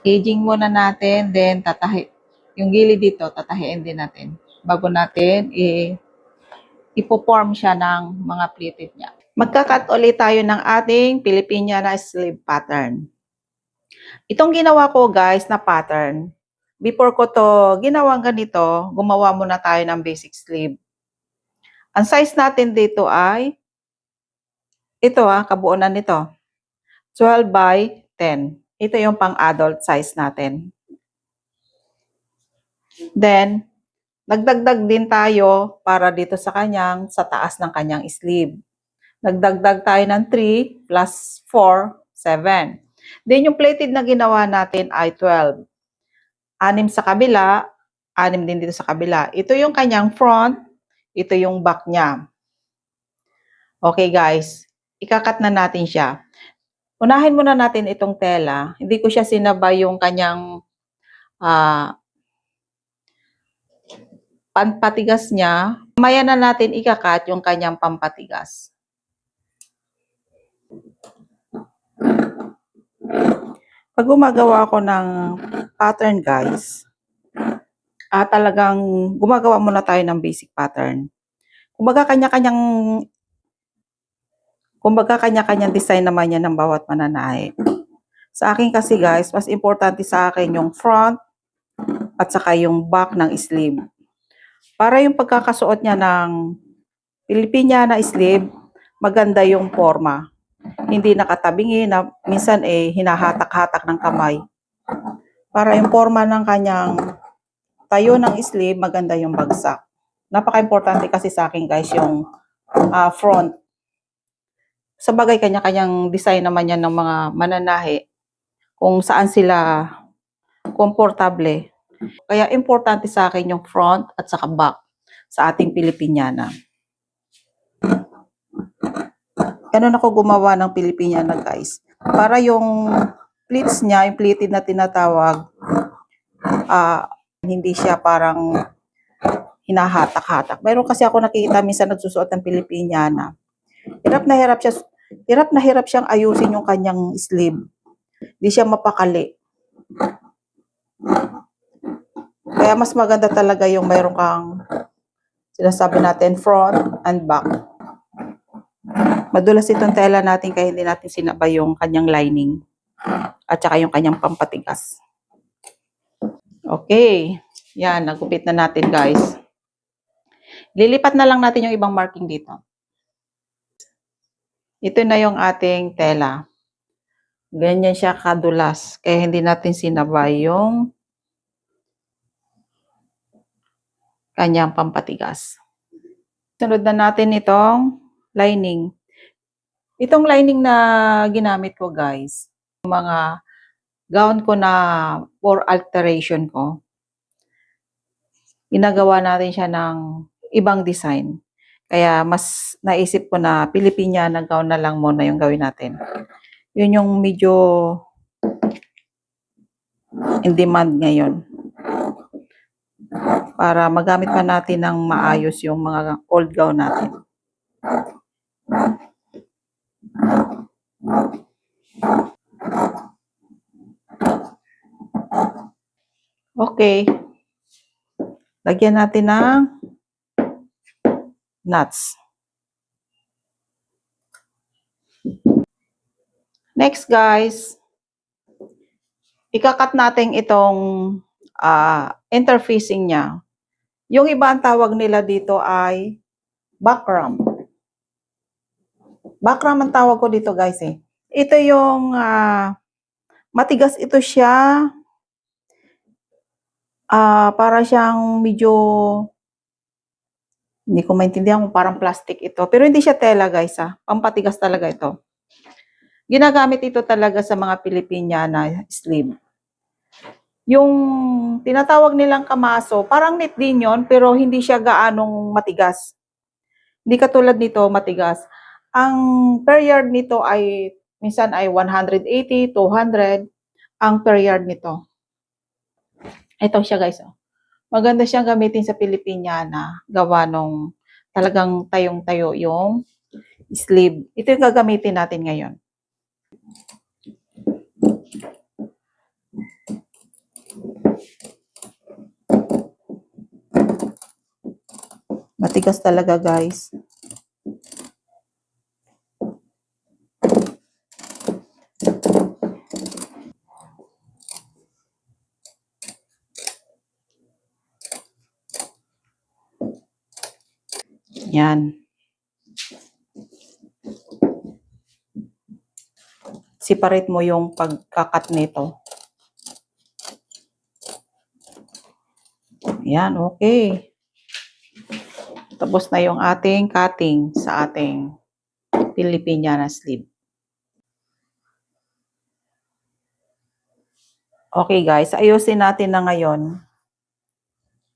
Aging muna natin, then yung gilid dito, tatahiin din natin. Bago natin ipo-form siya ng mga pleated niya. Magka-cut ulit tayo ng ating Filipiniana sleeve pattern. Itong ginawa ko guys na pattern, before ko to ginawang ganito, gumawa muna tayo ng basic sleeve. Ang size natin dito ay, ito kabuuan nito, 12 by 10. Ito yung pang-adult size natin. Then, nagdagdag din tayo para dito sa taas ng kanyang sleeve. Nagdagdag tayo ng 3 plus 4, 7. Then, yung plated na ginawa natin ay 12. 6 sa kabila, 6 din dito sa kabila. Ito yung kanyang front, ito yung back niya. Okay guys, ikakat na natin siya. Unahin muna natin itong tela. Hindi ko siya sinabay yung kanyang pampatigas niya. Mamaya na natin ikakat yung kanyang pampatigas. Pag gumagawa ako ng pattern guys, talagang gumagawa muna tayo ng basic pattern. Kumbaga kanya-kanyang design naman yan ng bawat mananahi. Sa akin kasi guys, mas importante sa akin yung front at saka yung back ng sleeve. Para yung pagkakasuot niya ng Filipiniana sleeve, maganda yung forma. Hindi nakatabingi na minsan hinahatak-hatak ng kamay. Para yung forma ng kanyang tayo ng sleeve, maganda yung bagsak. Napaka-importante kasi sa akin guys yung front. Sa bagay, kanya-kanyang design naman yan ng mga mananahi kung saan sila komportable. Kaya importante sa akin yung front at saka back sa ating Filipiniana. Ganun ako gumawa ng Filipiniana guys. Para yung pleats niya, yung pleated na tinatawag, hindi siya parang hinahatak-hatak. Mayroon kasi ako nakikita minsan nagsusuot ng Filipiniana. Hirap na hirap siyang ayusin yung kanyang sleeve. Hindi siya mapakali. Kaya mas maganda talaga yung mayroon kang sinasabi natin front and back. Madulas itong tela natin kaya hindi natin sinabay yung kanyang lining at saka yung kanyang pampatigas. Okay. Yan, nagupit na natin guys. Lilipat na lang natin yung ibang marking dito. Ito na yung ating tela. Ganyan siya kadulas. Kaya hindi natin sinabay yung kanyang pampatigas. Sunod na natin itong lining. Itong lining na ginamit ko guys, yung mga gown ko na for alteration ko, ginagawa natin siya ng ibang design. Kaya mas naisip ko na Filipiniana gown na lang muna yung gawin natin. Yun yung medyo in demand ngayon. Para magamit pa natin ng maayos yung mga old gown natin. Okay. Lagyan natin ng knots. Next guys, ikakat natin itong interfacing niya. Yung iba ang tawag nila dito ay backram. Backram ang tawag ko dito guys eh. Ito yung matigas ito siya. Para siyang medyo hindi ko maintindihan kung parang plastic ito. Pero hindi siya tela guys pampatigas talaga ito. Ginagamit ito talaga sa mga Filipiniana sleeve. Yung tinatawag nilang kamaso, parang knit din yon pero hindi siya gaanong matigas. Hindi katulad nito matigas. Ang per yard nito ay minsan ay 180, 200 ang per yard nito. Ito siya guys. Maganda siyang gamitin sa Filipiniana. Gawa nung talagang tayong-tayo yung sleeve. Ito yung gagamitin natin ngayon. Matigas talaga, guys. Yan. Separate mo yung pagkakat nito. Yan, okay. Tapos na yung ating cutting sa ating Filipiniana sleeve. Okay guys, ayusin natin na ngayon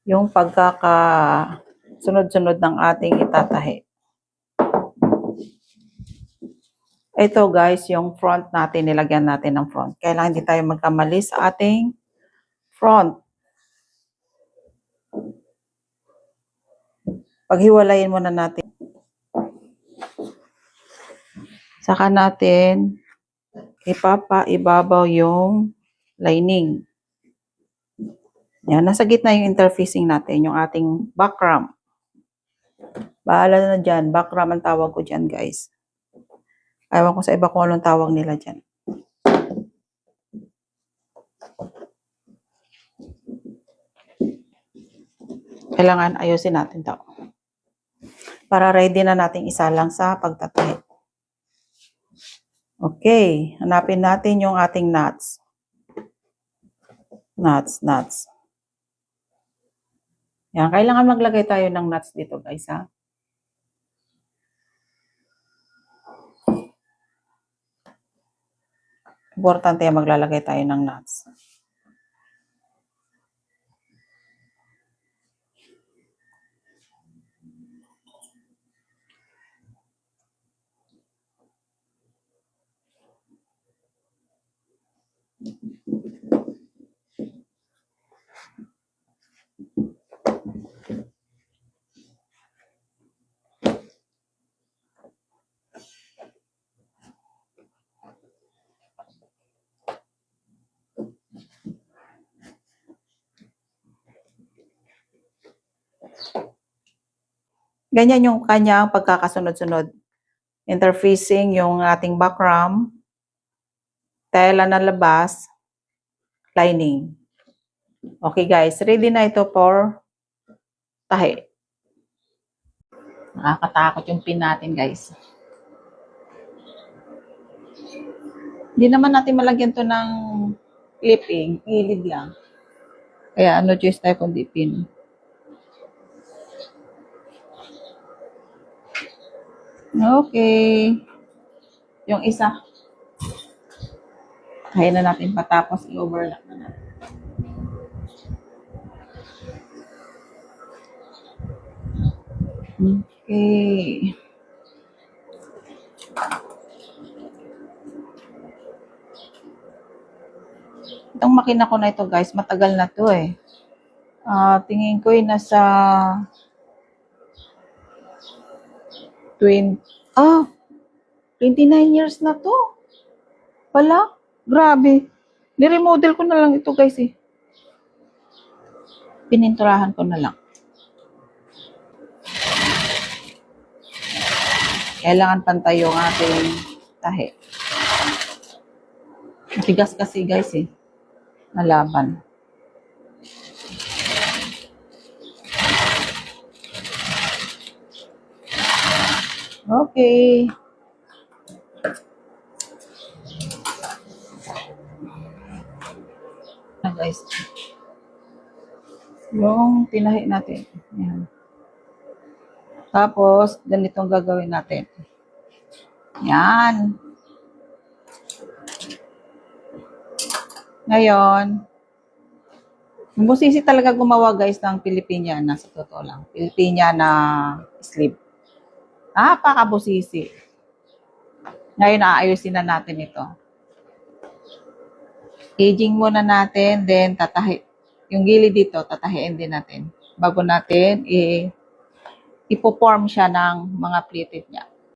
yung pagkakasunod-sunod ng ating itatahi. Ito guys, yung front natin, nilagyan natin ng front. Kailangan hindi tayo magkamali sa ating front. Paghiwalayin muna natin. Saka natin ipapaibabaw yung lining. Yan, nasa gitna yung interfacing natin, yung ating backram. Bahala na dyan, backram ang tawag ko dyan guys. Ewan ko sa iba kung anong tawag nila dyan. Kailangan ayusin natin to. Para ready na nating isalang sa pagtatahi. Okay, hanapin natin yung ating nuts. Nuts. Yan, kailangan maglagay tayo ng nuts dito guys ha. Importante yan, maglalagay tayo ng nuts. Ganyan yung kanyang pagkakasunod-sunod. Interfacing yung ating backram, tela na labas, lining. Okay guys, ready na ito for tahi. Nakakatakot yung pin natin guys. Hindi naman natin malagyan to ng clipping, ilid lang. Kaya ano choice tayo kundi pin. Okay. Yung isa. Kaya na natin patapos i-overlap na natin. Okay. Itong makina ko na ito guys, matagal na to eh. Tingin ko ay nasa 29 years na to. Wala, grabe. Ni-remodel ko na lang ito guys eh. Pininturahan ko na lang. Kailangan pantay yung ating tahi. Matigas kasi guys eh. Nalaban. Okay. Guys. Yung tinahi natin. Yan. Tapos, ganitong gagawin natin. Yan. Ngayon, busisi talaga gumawa guys ng Filipiniana sa totoo lang. Filipiniana sleeve. Napakabusisi. Ngayon, aayusin na natin ito. Aging muna natin, then tatahi. Yung gilid dito, tatahiin din natin. Bago natin ipo-form siya ng mga pleated niya.